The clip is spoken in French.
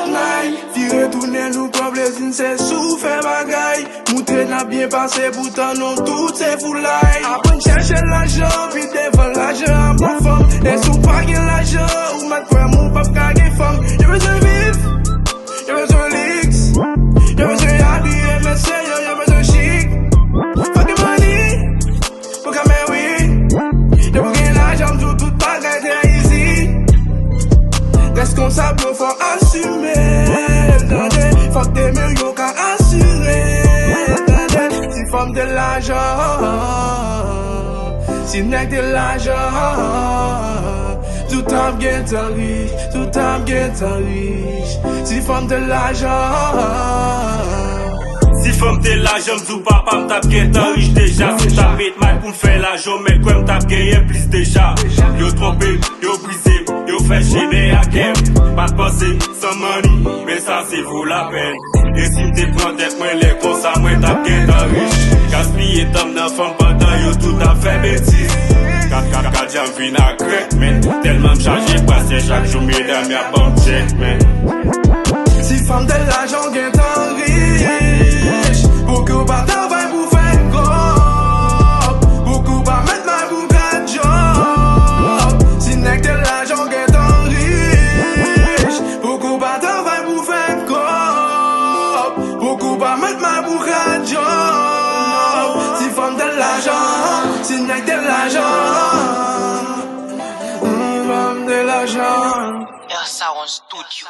night. Fi retourner nous prend plaisir, c'est sous fait bagaille. Moutre n'a bien passé, pourtant non tout c'est foulaille. Après chercher l'argent, puis devant l'argent en bonne forme. Et sous pas gain l'argent, ou mat frère mon pap kage femme. Y'a besoin vivre, y'a besoin lix, y'a besoin habiller mes seigneurs, y'a besoin chic. Fucking money, pour qu'à me oui. Y'a besoin l'argent, tout bagaille c'est easy. Responsable, faut assumer. Fuck des murs, y'a qu'à assurer. Si femme de l'argent, si nèg de l'argent, tout time get riche, tout time get riche. Si femme de l'argent, si femme de l'argent, m'dou papa m'tap get riche déjà. Si t'as fait mal pour m'faire l'argent, mais quoi m'tap gagné plus déjà. Yo trompé, yo brisé, yo fait gêner à game. Pas de penser sans money, mais ça c'est vaut la peine. Et si m'te prend tête, moi les cons ça moi t'ap get riche. Gaspiller tam nan femme pendant yo tout a fait bêtise. Quand j'en viens à crack, man. Tellement m'chargé, passer chaque jour mesdames y'a pas check, man. si femme de l'argent gagne tant riche, beaucoup pas travail pour faire gros, beaucoup pas mettre ma boucle à job. Si nèg de l'argent gagne tant riche, beaucoup pas travail pour faire gros, beaucoup pas mettre ma boucle à job. Si femme de l'argent, si nèg de l'argent, femme de l'argent. Sound Studio.